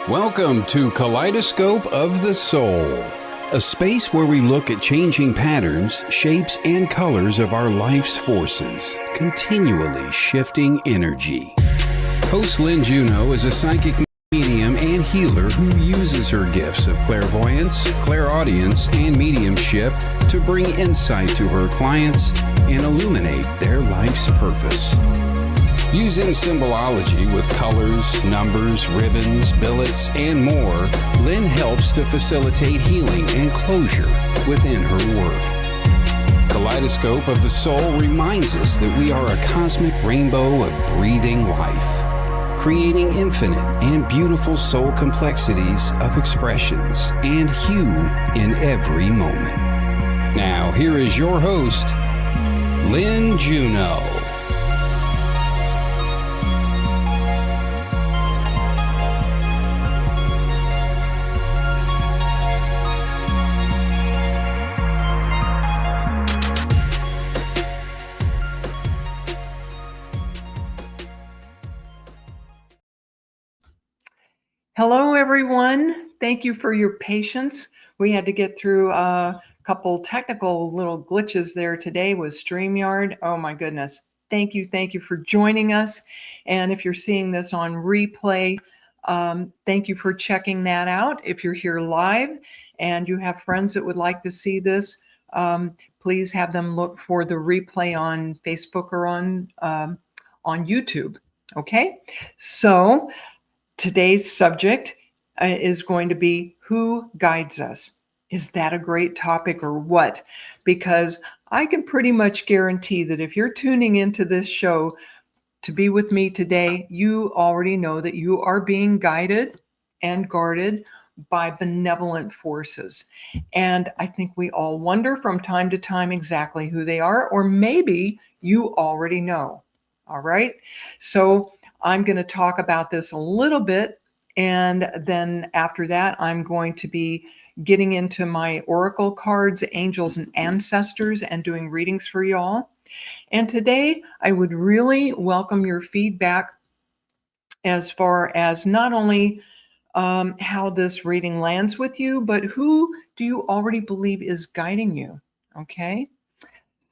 Welcome to Kaleidoscope of the Soul, a space where we look at changing patterns, shapes, and colors of our life's forces, continually shifting energy. Host Lynne is a psychic medium and healer who uses her gifts of clairvoyance, clairaudience, and mediumship to bring insight to her clients and illuminate their life's purpose. Using symbology with colors, numbers, ribbons, billets, and more, Lynne helps to facilitate healing and closure within her work. Kaleidoscope of the Soul reminds us that we are a cosmic rainbow of breathing life, creating infinite and beautiful soul complexities of expressions and hue in every moment. Now, here is your host, Lynne Juno. Hello, everyone. Thank you for your patience. We had to get through a couple technical little glitches there today with StreamYard. Oh my goodness. Thank you for joining us. And if you're seeing this on replay, thank you for checking that out. If you're here live and you have friends that would like to see this, please have them look for the replay on Facebook or on YouTube. Okay, so today's subject is going to be who guides us. Is that a great topic or what? Because I can pretty much guarantee that if you're tuning into this show to be with me today, you already know that you are being guided and guarded by benevolent forces. And I think we all wonder from time to time exactly who they are, or maybe you already know. All right. So I'm going to talk about this a little bit, and then after that, I'm going to be getting into my oracle cards, angels, and ancestors, and doing readings for y'all. And today, I would really welcome your feedback as far as not only how this reading lands with you, but who do you already believe is guiding you? Okay,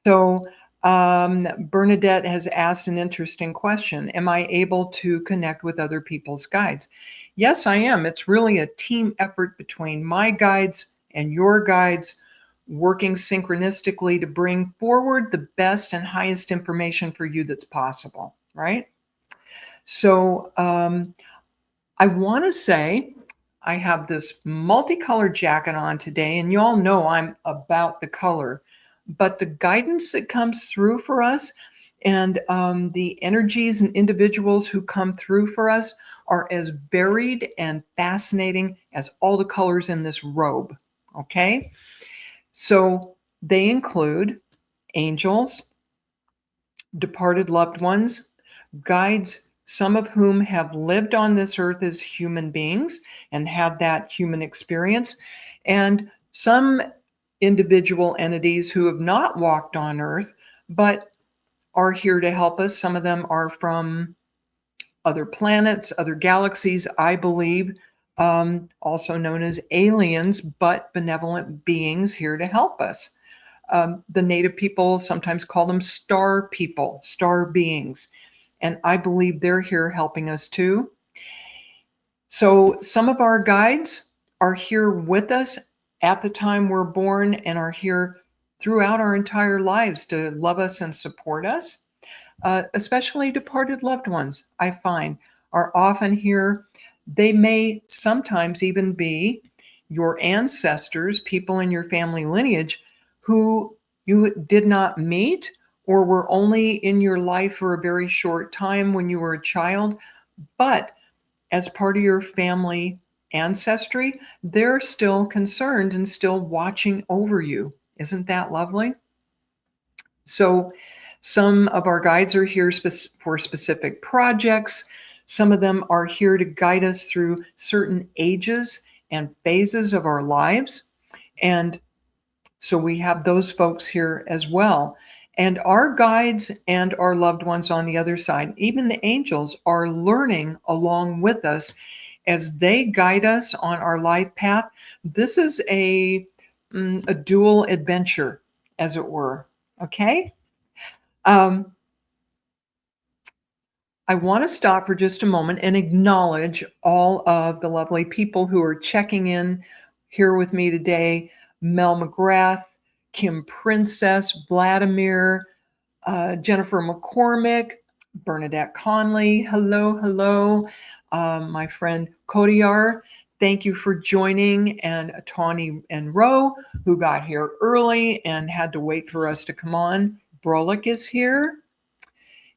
so Bernadette has asked an interesting question. Am I able to connect with other people's guides? Yes, I am. It's really a team effort between my guides and your guides, working synchronistically to bring forward the best and highest information for you that's possible, right? So I want to say I have this multicolored jacket on today, and you all know I'm about the color. But the guidance that comes through for us and the energies and individuals who come through for us are as varied and fascinating as all the colors in this robe, okay? So they include angels, departed loved ones, guides, some of whom have lived on this earth as human beings and had that human experience, and some individual entities who have not walked on earth but are here to help us. Some of them are from other planets, other galaxies, I believe, also known as aliens, but benevolent beings here to help us. The native people sometimes call them star people, star beings, and I believe they're here helping us too. So some of our guides are here with us at the time we're born and are here throughout our entire lives to love us and support us. Especially departed loved ones, I find, are often here. They may sometimes even be your ancestors, people in your family lineage who you did not meet or were only in your life for a very short time when you were a child, but as part of your family ancestry, they're still concerned and still watching over you. Isn't that lovely? So some of our guides are here for specific projects. Some of them are here to guide us through certain ages and phases of our lives. And so we have those folks here as well. And our guides and our loved ones on the other side, even the angels, are learning along with us as they guide us on our life path. This is a dual adventure, as it were. Okay. I want to stop for just a moment and acknowledge all of the lovely people who are checking in here with me today. Mel McGrath, Kim Princess, Vladimir, Jennifer McCormick, Bernadette Conley. Hello, hello. My friend Kodiar, thank you for joining. And Tawny and Roe, who got here early and had to wait for us to come on. Brolick is here.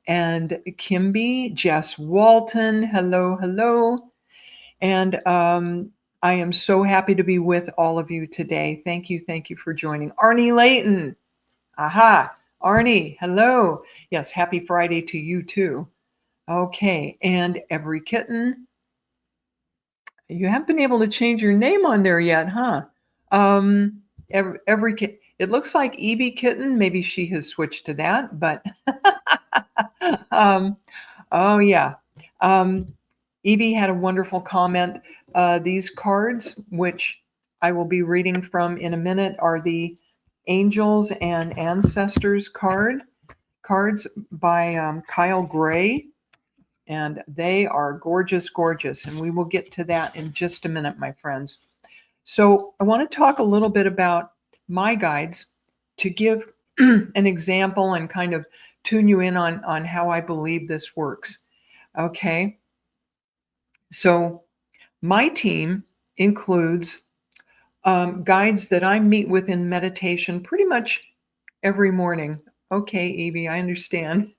And Kimby, Jess Walton, hello, hello. And I am so happy to be with all of you today. Thank you for joining. Arnie Layton, aha, Arnie, hello. Yes, happy Friday to you too. Okay, and Every Kitten. You haven't been able to change your name on there yet, huh? Every Kitten. It looks like Evie Kitten. Maybe she has switched to that, but oh yeah. Evie had a wonderful comment. These cards, which I will be reading from in a minute, are the Angels and Ancestors cards by Kyle Gray. And they are gorgeous, gorgeous. And we will get to that in just a minute, my friends. So I want to talk a little bit about my guides to give an example and kind of tune you in on how I believe this works. Okay. So my team includes guides that I meet with in meditation pretty much every morning. Okay, Evie, I understand.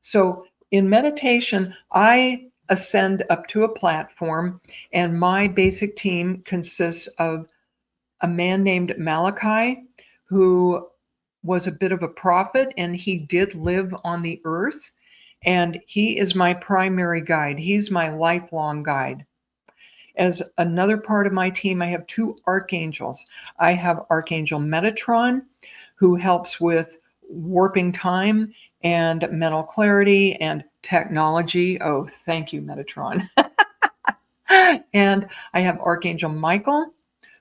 So in meditation, I ascend up to a platform, and my basic team consists of a man named Malachi, who was a bit of a prophet, and he did live on the earth, and he is my primary guide. He's my lifelong guide. As another part of my team, I have two archangels. I have Archangel Metatron, who helps with warping time and mental clarity and technology. Oh, thank you, Metatron. And I have Archangel Michael,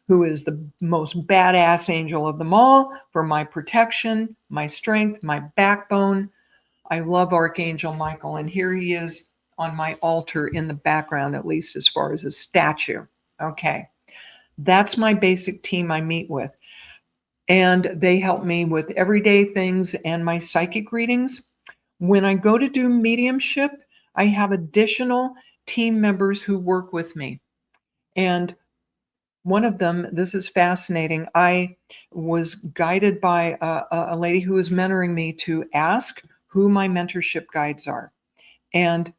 who is the most badass angel of them all, for my protection, my strength, my backbone. I love Archangel Michael, and here he is on my altar in the background, at least as far as a statue. Okay, that's my basic team I meet with. And they help me with everyday things and my psychic readings. When I go to do mediumship, I have additional team members who work with me. And one of them, this is fascinating. I was guided by a lady who was mentoring me to ask who my mentorship guides are. And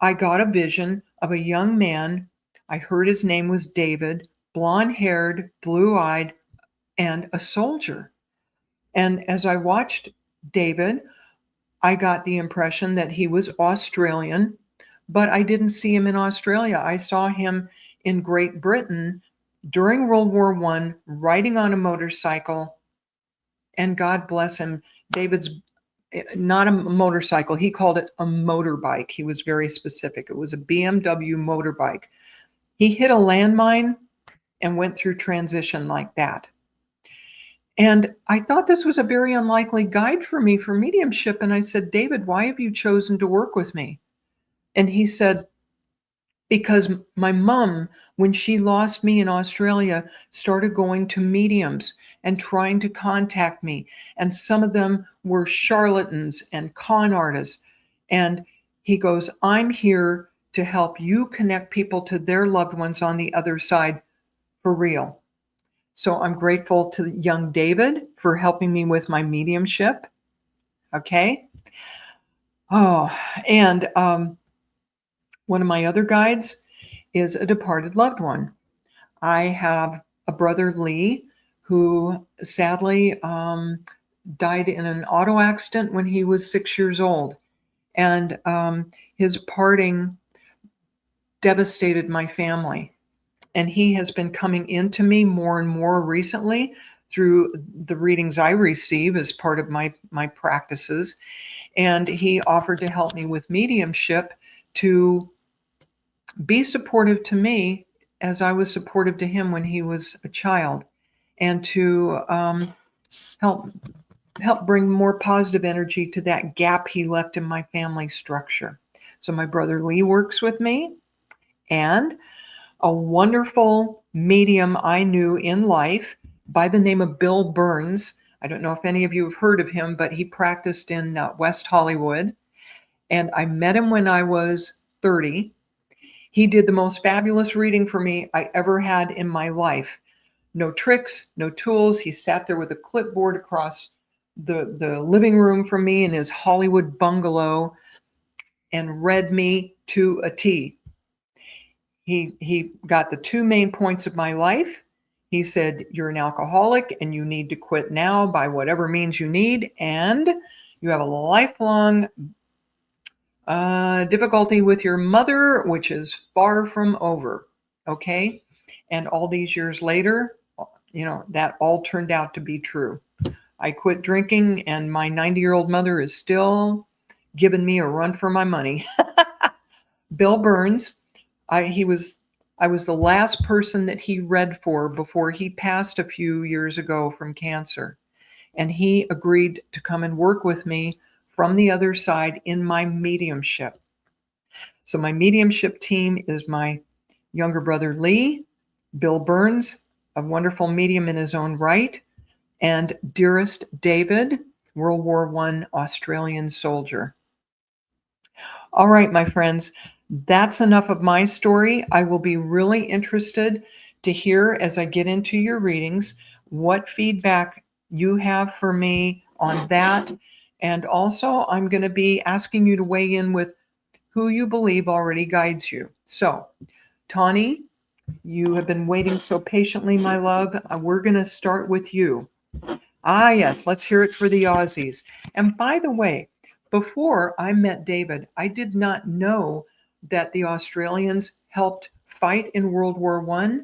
I got a vision of a young man. I heard his name was David, blonde-haired, blue-eyed, and a soldier. And as I watched David, I got the impression that he was Australian, but I didn't see him in Australia. I saw him in Great Britain during World War I, riding on a motorcycle, and God bless him, David's not a motorcycle. He called it a motorbike. He was very specific. It was a BMW motorbike. He hit a landmine and went through transition like that. And I thought this was a very unlikely guide for me for mediumship. And I said, David, why have you chosen to work with me? And he said, because my mom, when she lost me in Australia, started going to mediums and trying to contact me. And some of them were charlatans and con artists. And he goes, I'm here to help you connect people to their loved ones on the other side for real. So I'm grateful to young David for helping me with my mediumship. Okay. Oh, and one of my other guides is a departed loved one. I have a brother, Lee, who sadly died in an auto accident when he was 6 years old. And his parting devastated my family. And he has been coming into me more and more recently through the readings I receive as part of my practices. And he offered to help me with mediumship to be supportive to me as I was supportive to him when he was a child, and to help bring more positive energy to that gap he left in my family structure. So my brother Lee works with me, and a wonderful medium I knew in life by the name of Bill Burns. I don't know if any of you have heard of him, but he practiced in West Hollywood. And I met him when I was 30. He did the most fabulous reading for me I ever had in my life. No tricks, no tools. He sat there with a clipboard across the living room from me in his Hollywood bungalow and read me to a T. He got the two main points of my life. He said, you're an alcoholic and you need to quit now by whatever means you need. And you have a lifelong difficulty with your mother, which is far from over. Okay. And all these years later, that all turned out to be true. I quit drinking, and my 90-year-old mother is still giving me a run for my money. Bill Burns, I was the last person that he read for before he passed a few years ago from cancer. And he agreed to come and work with me from the other side in my mediumship. So my mediumship team is my younger brother Lee, Bill Burns, a wonderful medium in his own right, and dearest David, World War I Australian soldier. All right, my friends, that's enough of my story. I will be really interested to hear, as I get into your readings, what feedback you have for me on that. And also, I'm going to be asking you to weigh in with who you believe already guides you. So, Tawny, you have been waiting so patiently, my love. We're going to start with you. Ah, yes, let's hear it for the Aussies. And by the way, before I met David, I did not know that the Australians helped fight in World War I,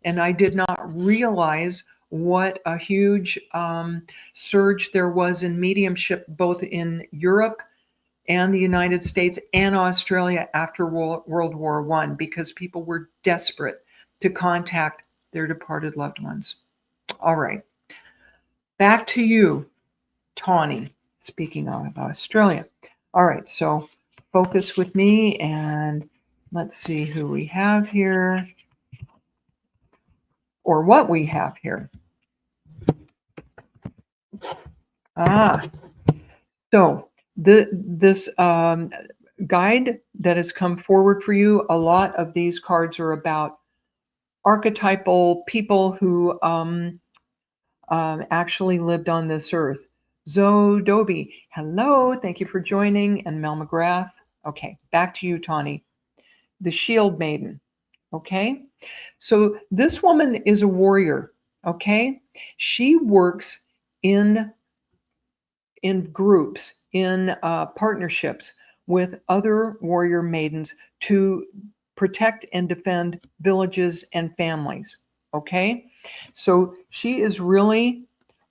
and I did not realize what a huge surge there was in mediumship, both in Europe and the United States and Australia after World War I, because people were desperate to contact their departed loved ones. All right. Back to you, Tawny, speaking of Australia. All right, so focus with me, and let's see who we have here, or what we have here. So this guide that has come forward for you, a lot of these cards are about archetypal people who actually lived on this earth. Zoe Doby, hello, thank you for joining. And Mel McGrath. Okay, back to you, Tawny. The Shield Maiden. Okay, so this woman is a warrior. Okay, she works in groups, in partnerships with other warrior maidens to protect and defend villages and families. Okay, so she is really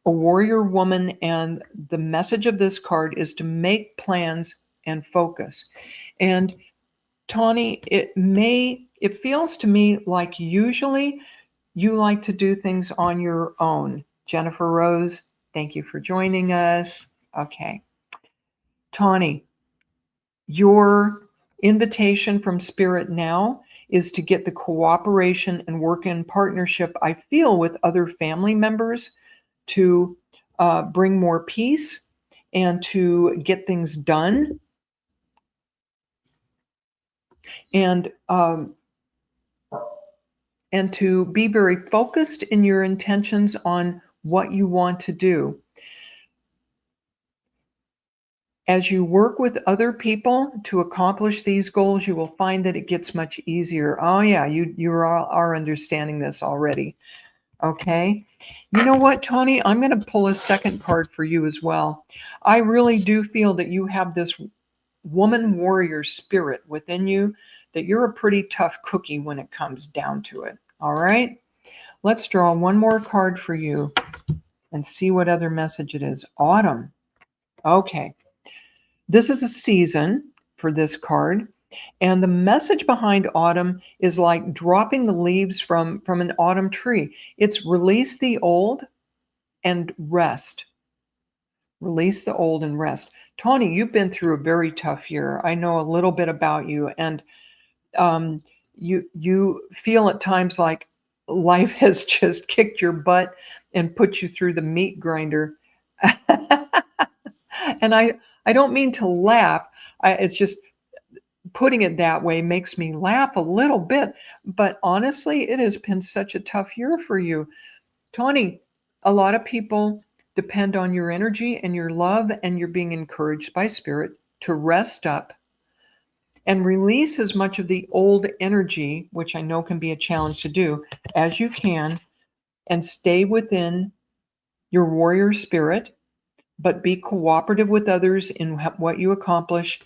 a warrior woman, and the message of this card is to make plans and focus. And Tawny, it feels to me like usually you like to do things on your own. Jennifer Rose, thank you for joining us. Okay. Tawny, your invitation from Spirit now is to get the cooperation and work in partnership, I feel, with other family members to bring more peace and to get things done. And to be very focused in your intentions on what you want to do. As you work with other people to accomplish these goals, you will find that it gets much easier. Oh yeah, you are understanding this already. Okay. You know what, Tawny? I'm going to pull a second card for you as well. I really do feel that you have this woman warrior spirit within you, that you're a pretty tough cookie when it comes down to it. All right. Let's draw one more card for you and see what other message it is. Autumn. Okay. This is a season for this card, And the message behind autumn is like dropping the leaves from an autumn tree. It's release the old and rest. Release the old and rest. Tawny, you've been through a very tough year. I know a little bit about you, and um, you feel at times like life has just kicked your butt and put you through the meat grinder. And I don't mean to laugh. It's just putting it that way makes me laugh a little bit. But honestly, it has been such a tough year for you. Tawny, a lot of people depend on your energy and your love, and you're being encouraged by spirit to rest up and release as much of the old energy, which I know can be a challenge to do, as you can, and stay within your warrior spirit, but be cooperative with others in what you accomplish,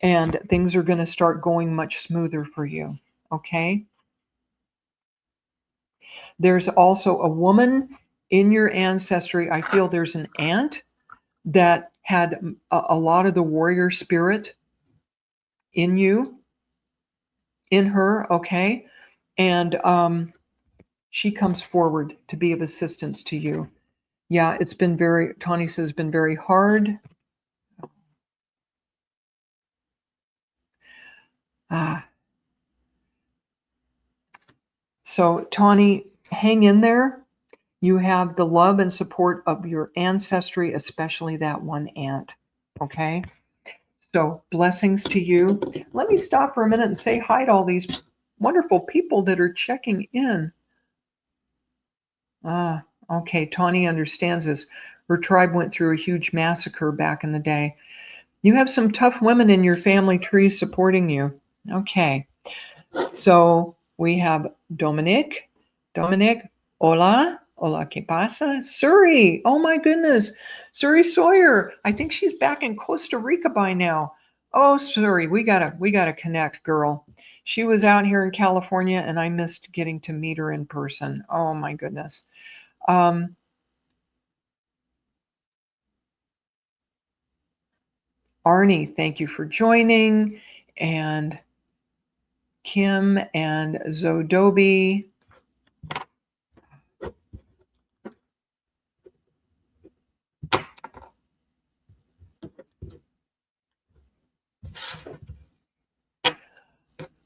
and things are going to start going much smoother for you. Okay? There's also a woman in your ancestry. I feel there's an aunt that had a lot of the warrior spirit in you, in her, okay? And she comes forward to be of assistance to you. Yeah, it's been very, Tawny says, been very hard. Ah. So, Tawny, hang in there. You have the love and support of your ancestry, especially that one aunt. Okay? So, blessings to you. Let me stop for a minute and say hi to all these wonderful people that are checking in. Ah, okay. Tawny understands this. Her tribe went through a huge massacre back in the day. You have some tough women in your family tree supporting you. Okay. So we have Dominic. Dominic, hola. Hola, ¿qué pasa? Suri. Oh my goodness. Suri Sawyer. I think she's back in Costa Rica by now. Oh, Suri, we gotta connect, girl. She was out here in California and I missed getting to meet her in person. Oh my goodness. Um, Arnie, thank you for joining. And Kim and Zodobi.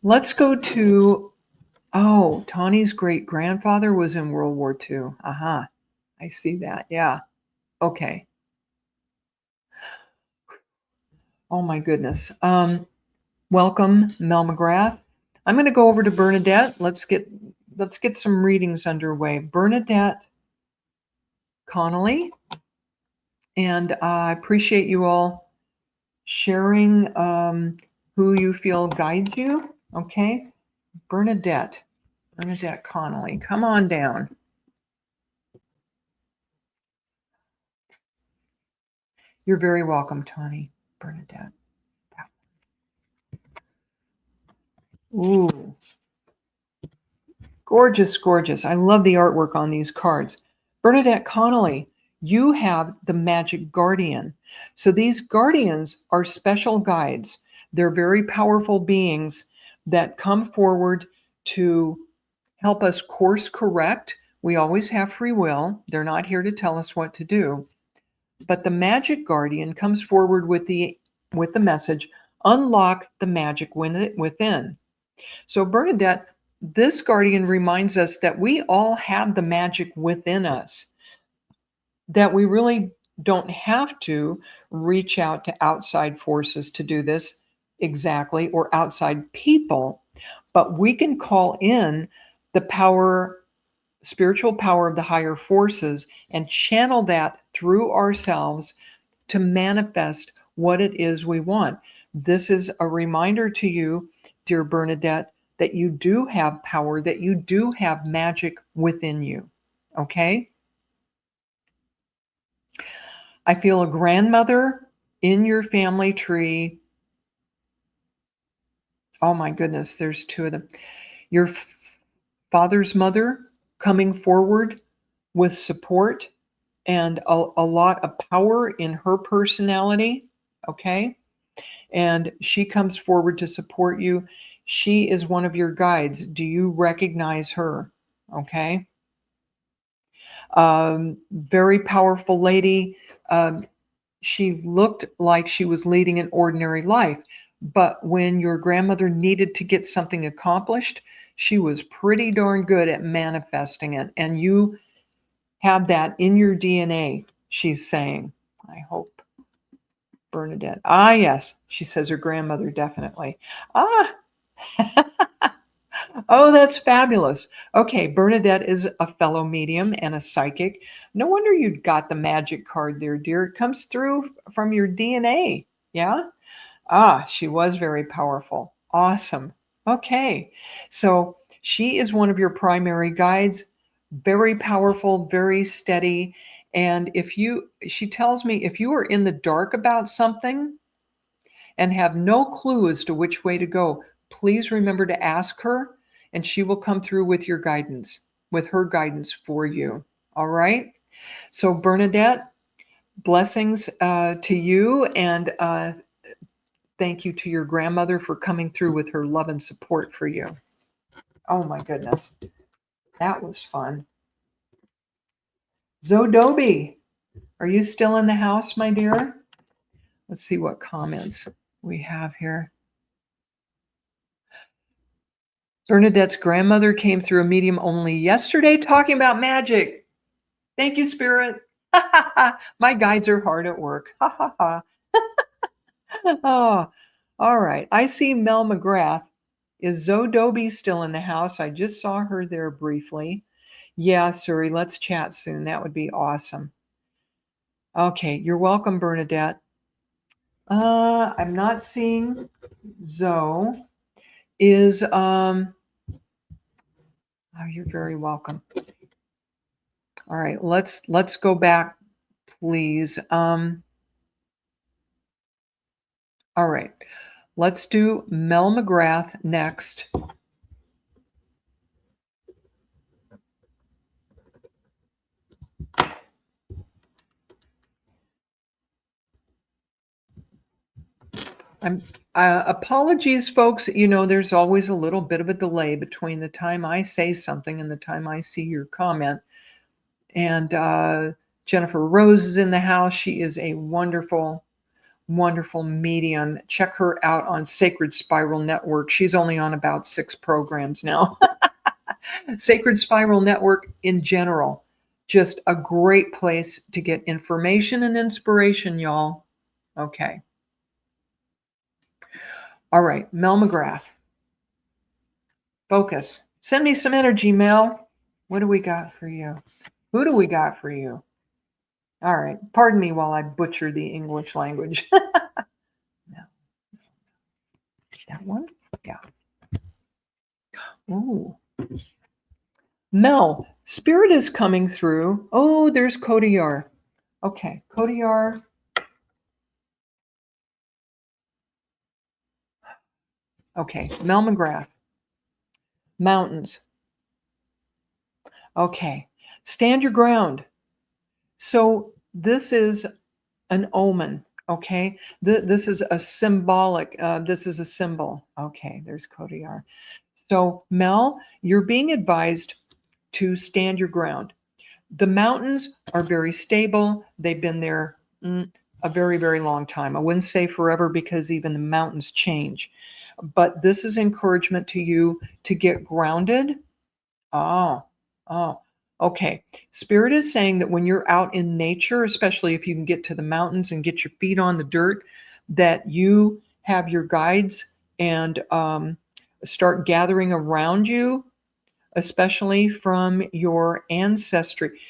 Let's go to, oh, Tawny's great grandfather was in World War II. Aha, I see that. Yeah. Okay. Oh my goodness. Welcome, Mel McGrath. I'm going to go over to Bernadette. Let's get some readings underway. Bernadette Connolly, and I appreciate you all sharing who you feel guides you. Okay, Bernadette Connolly, come on down. You're very welcome, Tawny. Bernadette. Ooh, gorgeous, gorgeous. I love the artwork on these cards. Bernadette Connolly, you have the magic guardian. So these guardians are special guides. They're very powerful beings that come forward to help us course correct. We always have free will. They're not here to tell us what to do. But the magic guardian comes forward with the message, unlock the magic within. So, Bernadette, this guardian reminds us that we all have the magic within us, that we really don't have to reach out to outside forces to do this exactly, or outside people, but we can call in the power, spiritual power of the higher forces, and channel that through ourselves to manifest what it is we want. This is a reminder to you, dear Bernadette, that you do have power, that you do have magic within you. Okay? I feel a grandmother in your family tree. Oh my goodness, there's two of them. Your father's mother coming forward with support and a lot of power in her personality. Okay? and she comes forward to support you. She is one of your guides. Do you recognize her? Okay. Very powerful lady. She looked like she was leading an ordinary life, but when your grandmother needed to get something accomplished, she was pretty darn good at manifesting it. And you have that in your DNA, she's saying. I hope. Bernadette. Ah, yes. She says her grandmother, definitely. Ah, oh, that's fabulous. Okay, Bernadette is a fellow medium and a psychic. No wonder you got the magic card there, dear. It comes through from your DNA. Yeah? Ah, she was very powerful. Awesome. Okay. So she is one of your primary guides, very powerful, very steady. And she tells me, if you are in the dark about something and have no clue as to which way to go, please remember to ask her, and she will come through with your guidance, with her guidance for you. All right. So, Bernadette, blessings to you, and thank you to your grandmother for coming through with her love and support for you. Oh my goodness. That was fun. Zodobi, are you still in the house, my dear? Let's see what comments we have here. Bernadette's grandmother came through a medium only yesterday talking about magic. Thank you, Spirit. My guides are hard at work. Ha ha ha. Oh, all right. I see Mel McGrath. Is Zodobi still in the house? I just saw her there briefly. Yeah, Suri, let's chat soon. That would be awesome. Okay, you're welcome, Bernadette. I'm not seeing Zoe. Oh, you're very welcome. All right, let's go back, please. All right, let's do Mel McGrath next. Apologies, folks. You know, there's always a little bit of a delay between the time I say something and the time I see your comment. And Jennifer Rose is in the house. She is a wonderful, wonderful medium. Check her out on Sacred Spiral Network. She's only on about 6 programs now. Sacred Spiral Network in general, just a great place to get information and inspiration, y'all. Okay. All right, Mel McGrath. Focus. Send me some energy, Mel. What do we got for you? Who do we got for you? All right. Pardon me while I butcher the English language. No. That one? Yeah. Ooh. Mel, Spirit is coming through. Oh, there's Kodiyar. Okay, Kodiyar. Okay, Mel McGrath. Mountains. Okay, stand your ground. So this is an omen, okay? This is a symbolic, this is a symbol. Okay, there's Kodiyar. So Mel, you're being advised to stand your ground. The mountains are very stable. They've been there a very, very long time. I wouldn't say forever because even the mountains change. But this is encouragement to you to get grounded. Oh, okay. Spirit is saying that when you're out in nature, especially if you can get to the mountains and get your feet on the dirt, that you have your guides and start gathering around you, especially from your ancestry.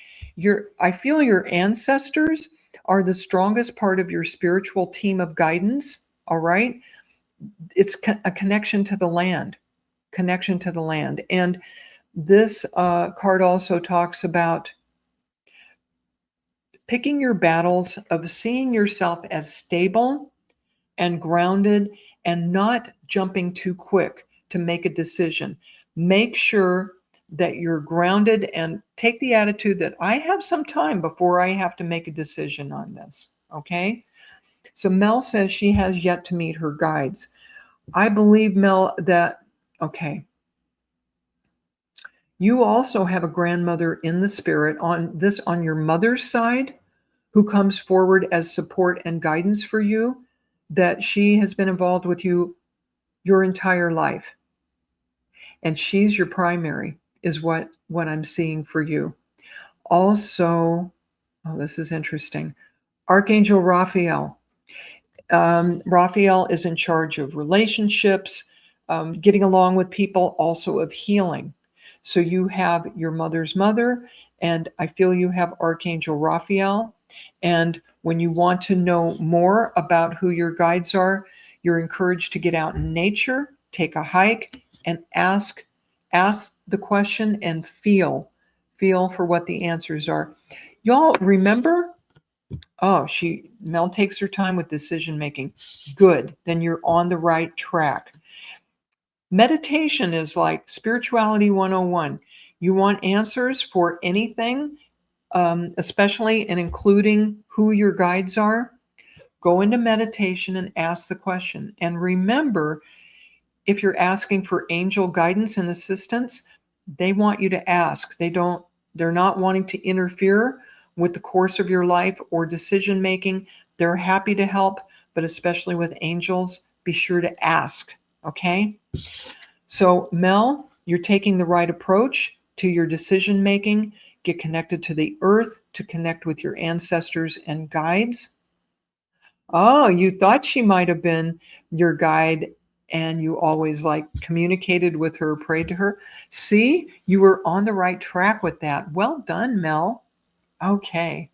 I feel your ancestors are the strongest part of your spiritual team of guidance. All right. It's a connection to the land, And this card also talks about picking your battles, of seeing yourself as stable and grounded and not jumping too quick to make a decision. Make sure that you're grounded and take the attitude that I have some time before I have to make a decision on this. Okay. So Mel says she has yet to meet her guides. I believe, Mel, that, okay, you also have a grandmother in the spirit on your mother's side who comes forward as support and guidance for you, that she has been involved with you your entire life. And she's your primary, is what I'm seeing for you. Also, oh, this is interesting. Archangel Raphael. Raphael is in charge of relationships, getting along with people, also of healing. So you have your mother's mother, and I feel you have Archangel Raphael. And when you want to know more about who your guides are, you're encouraged to get out in nature, take a hike, and ask the question and feel for what the answers are. Y'all remember? Oh, Mel takes her time with decision making. Good. Then you're on the right track. Meditation is like spirituality 101. You want answers for anything, especially and including who your guides are? Go into meditation and ask the question. And remember, if you're asking for angel guidance and assistance, they want you to ask. They're not wanting to interfere with the course of your life or decision making. They're happy to help, but especially with angels, be sure to ask, okay? So, Mel, you're taking the right approach to your decision making. Get connected to the earth to connect with your ancestors and guides. Oh, you thought she might have been your guide and you always like communicated with her, prayed to her. See, you were on the right track with that. Well done, Mel. Okay.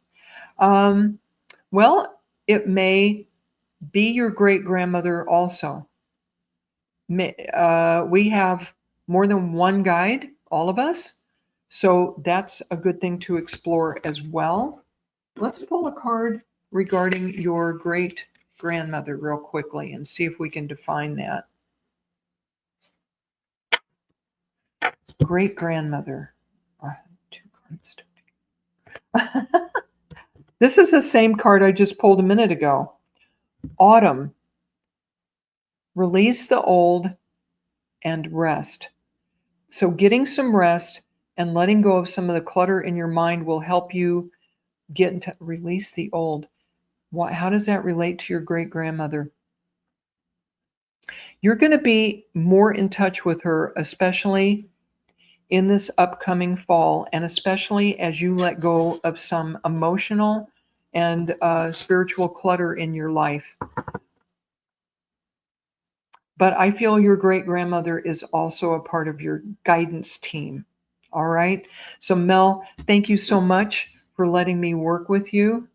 Well, it may be your great grandmother also. We have more than one guide, all of us. So that's a good thing to explore as well. Let's pull a card regarding your great grandmother real quickly and see if we can define that. Great grandmother. This is the same card I just pulled a minute ago. Autumn. Release the old and rest. So getting some rest and letting go of some of the clutter in your mind will help you get into release the old. How does that relate to your great grandmother? You're going to be more in touch with her, especially in this upcoming fall, and especially as you let go of some emotional and spiritual clutter in your life. But I feel your great grandmother is also a part of your guidance team. All right. So, Mel, thank you so much for letting me work with you.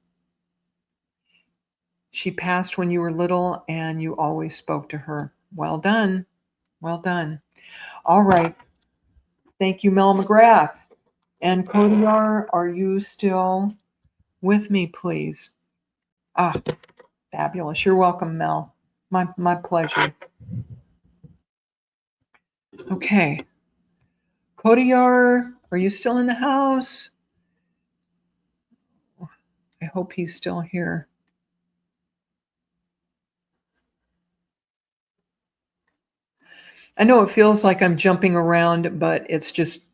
She passed when you were little and you always spoke to her. Well done. Well done. All right. Thank you, Mel McGrath. And Kodiar, are you still with me, please? Ah, fabulous. You're welcome, Mel. My pleasure. Okay. Kodiar, are you still in the house? I hope he's still here. I know it feels like I'm jumping around, but it's just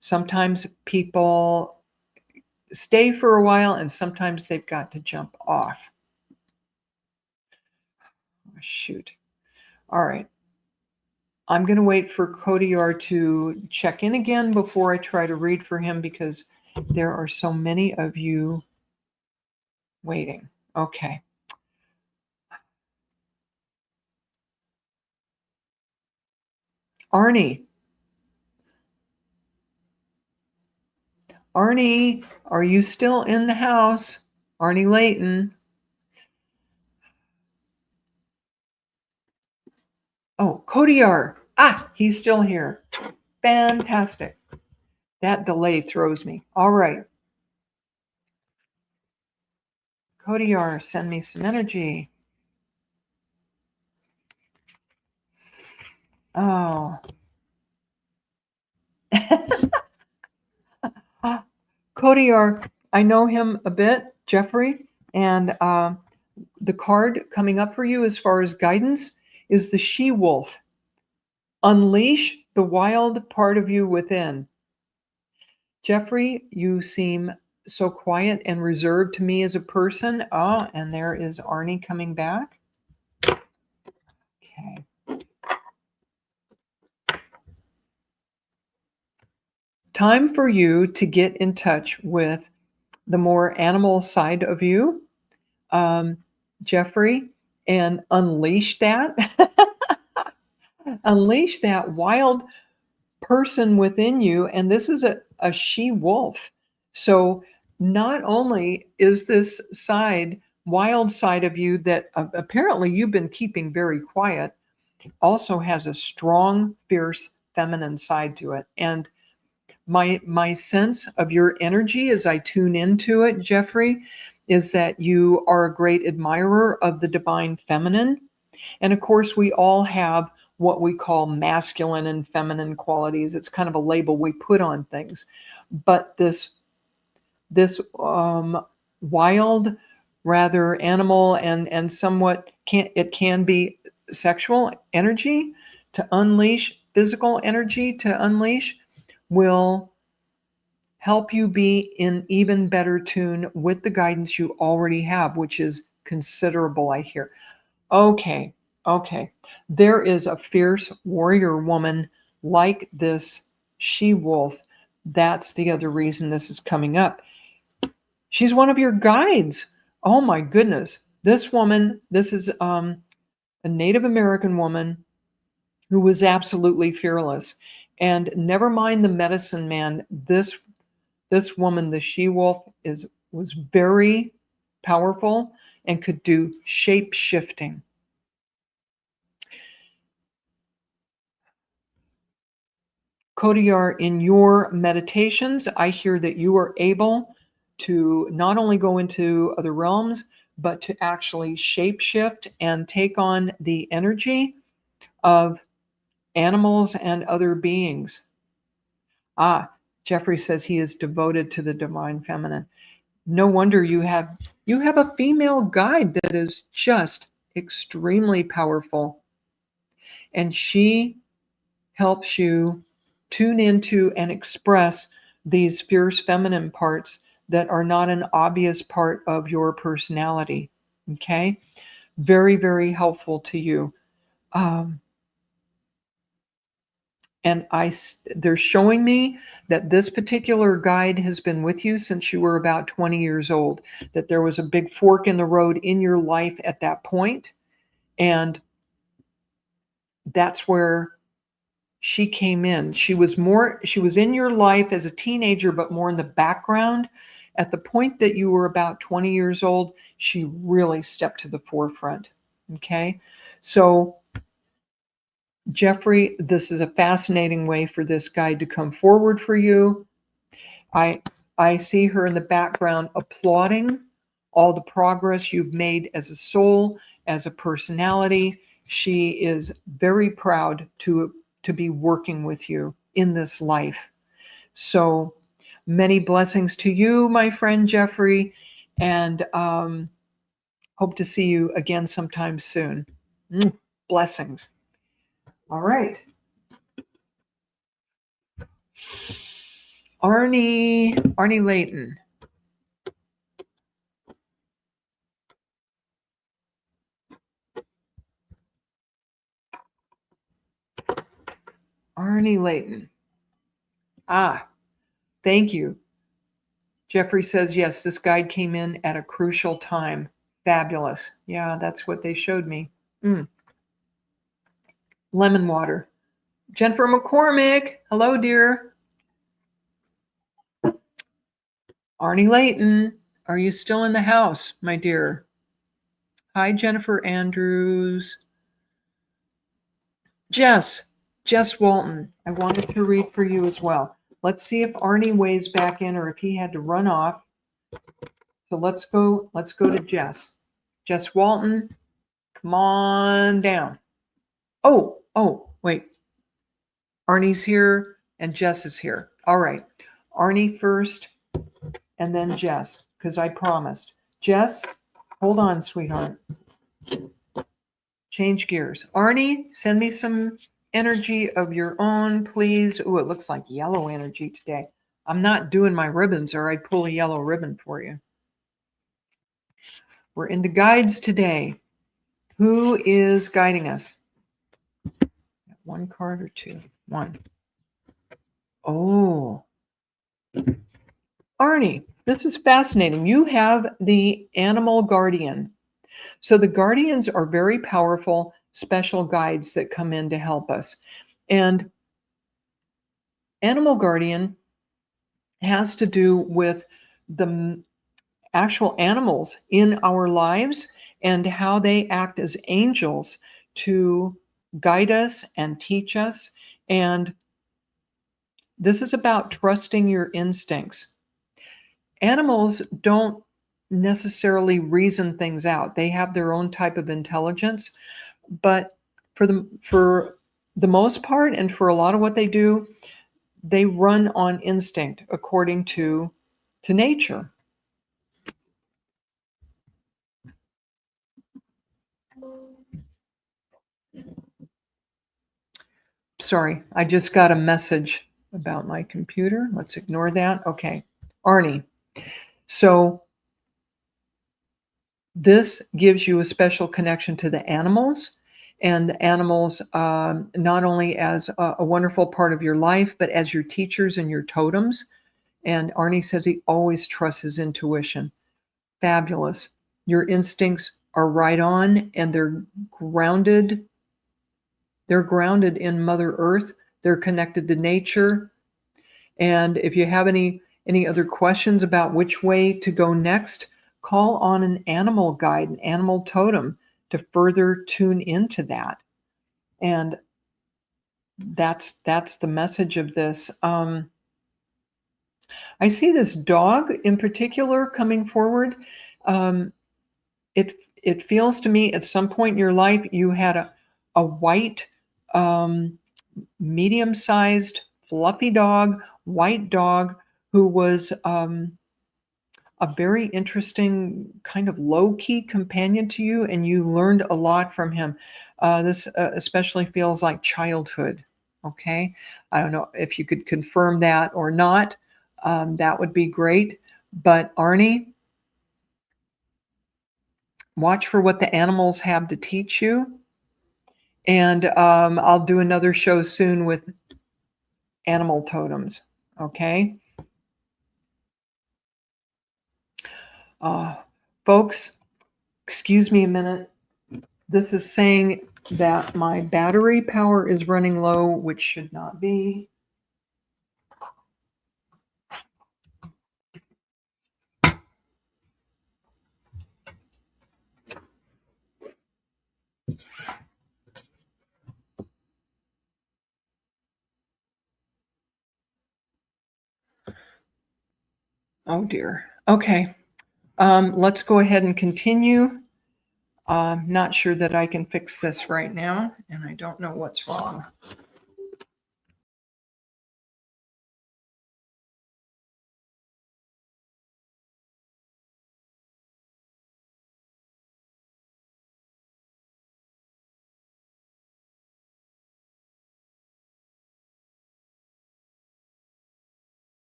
sometimes people stay for a while and sometimes they've got to jump off. Oh, shoot. All right. I'm going to wait for Kodiar to check in again before I try to read for him because there are so many of you waiting. Okay. Arnie. Arnie, are you still in the house? Arnie Layton. Oh, Kodiar. Ah, he's still here. Fantastic. That delay throws me. All right. Kodiar, send me some energy. Oh. Kodiar, I know him a bit, Jeffrey, and the card coming up for you as far as guidance is the she-wolf. Unleash the wild part of you within. Jeffrey, you seem so quiet and reserved to me as a person. Oh, and there is Arnie coming back. Okay. Time for you to get in touch with the more animal side of you, Jeffrey, and unleash that. Unleash that wild person within you. And this is a she-wolf. So not only is this wild side of you that apparently you've been keeping very quiet, also has a strong, fierce feminine side to it. And my sense of your energy as I tune into it, Jeffrey, is that you are a great admirer of the divine feminine. And of course, we all have what we call masculine and feminine qualities. It's kind of a label we put on things. But this wild, rather animal and somewhat can be sexual energy to unleash, physical energy to unleash, will help you be in even better tune with the guidance you already have, which is considerable, I hear. Okay. There is a fierce warrior woman like this she-wolf. That's the other reason this is coming up. She's one of your guides. Oh my goodness. This woman, this is a Native American woman who was absolutely fearless. And never mind the medicine man, this woman, the she-wolf, was very powerful and could do shape shifting. Kodiyar, in your meditations, I hear that you are able to not only go into other realms, but to actually shape shift and take on the energy of animals and other beings. Jeffrey says he is devoted to the divine feminine. No wonder you have a female guide that is just extremely powerful. And she helps you tune into and express these fierce feminine parts that are not an obvious part of your personality. Okay? Very, very helpful to you. And they're showing me that this particular guide has been with you since you were about 20 years old, that there was a big fork in the road in your life at that point. And that's where she came in. She was in your life as a teenager, but more in the background. At the point that you were about 20 years old, she really stepped to the forefront. Okay. So Jeffrey, this is a fascinating way for this guide to come forward for you. I see her in the background applauding all the progress you've made as a soul, as a personality. She is very proud to be working with you in this life. So many blessings to you, my friend Jeffrey, and hope to see you again sometime soon. Blessings. All right. Arnie Layton. Arnie Layton. Thank you. Jeffrey says, yes, this guide came in at a crucial time. Fabulous. Yeah, that's what they showed me. Lemon water. Jennifer McCormick. Hello, dear. Arnie Layton. Are you still in the house, my dear? Hi, Jennifer Andrews. Jess Walton. I wanted to read for you as well. Let's see if Arnie weighs back in or if he had to run off. So let's go to Jess. Jess Walton, come on down. Oh, wait. Arnie's here and Jess is here. All right. Arnie first and then Jess, because I promised. Jess, Hold on, sweetheart. Change gears. Arnie, send me some energy of your own, please. Ooh, it looks like yellow energy today. I'm not doing my ribbons, or I'd pull a yellow ribbon for you. We're into guides today. Who is guiding us? One card or two? One. Oh, Arnie, this is fascinating. You have the animal guardian. So the guardians are very powerful, special guides that come in to help us. And animal guardian has to do with the actual animals in our lives and how they act as angels to guide us and teach us. And this is about trusting your instincts. Animals don't necessarily reason things out. They have their own type of intelligence, but for the most part and for a lot of what they do, they run on instinct according to nature. Sorry, I just got a message about my computer. Let's ignore that. Okay. Arnie. So this gives you a special connection to the animals, and the animals not only as a wonderful part of your life, but as your teachers and your totems. And Arnie says he always trusts his intuition. Fabulous. Your instincts are right on, and they're grounded. They're grounded in Mother Earth. They're connected to nature. And if you have any other questions about which way to go next, call on an animal guide, an animal totem to further tune into that. And that's the message of this. I see this dog in particular coming forward. Um, it feels to me at some point in your life you had a white, medium-sized, fluffy dog, white dog who was a very interesting kind of low-key companion to you, and you learned a lot from him. This especially feels like childhood. Okay, I don't know if you could confirm that or not. That would be great. But Arnie, watch for what the animals have to teach you. And I'll do another show soon with animal totems. Okay. Uh, Folks, excuse me a minute. This is saying that my battery power is running low, which should not be. Oh dear. Okay. Let's go ahead and continue. Not sure that I can fix this right now, and I don't know what's wrong.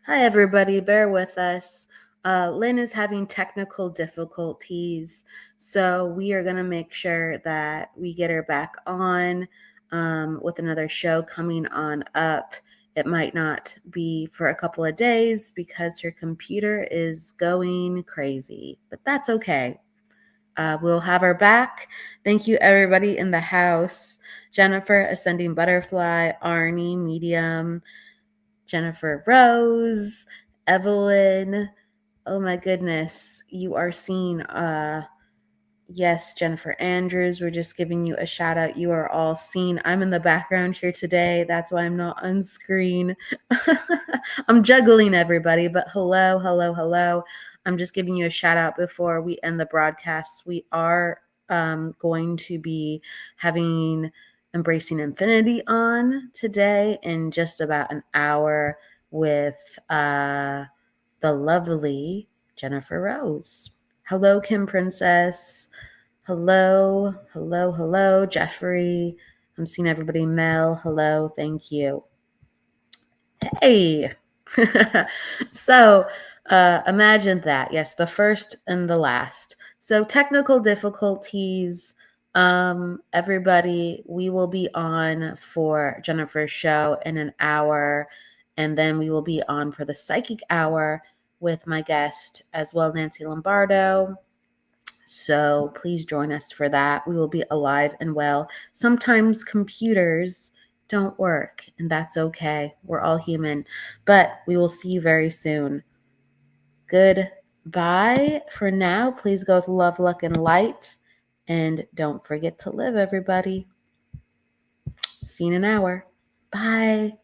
Hi, everybody. Bear with us. Lynn is having technical difficulties, so we are going to make sure that we get her back on with another show coming on up. It might not be for a couple of days because her computer is going crazy, but that's okay. We'll have her back. Thank you, everybody in the house. Jennifer, Ascending Butterfly, Arnie, Medium, Jennifer Rose, Evelyn. Oh my goodness. You are seen. Yes, Jennifer Andrews. We're just giving you a shout out. You are all seen. I'm in the background here today. That's why I'm not on screen. I'm juggling everybody, but hello, hello, hello. I'm just giving you a shout out before we end the broadcast. We are going to be having Embracing Infinity on today in just about an hour with the lovely Jennifer Rose. Hello, Kim Princess. Hello, hello, hello, Jeffrey. I'm seeing everybody. Mel, hello, thank you. Hey. So imagine that. Yes, the first and the last. So technical difficulties. Everybody, we will be on for Jennifer's show in an hour, and then we will be on for the psychic hour with my guest as well, Nancy Lombardo. So please join us for that. We will be alive and well. Sometimes computers don't work, and that's okay. We're all human, but we will see you very soon. Goodbye for now. Please go with love, luck, and light. And don't forget to live, everybody. See you in an hour. Bye.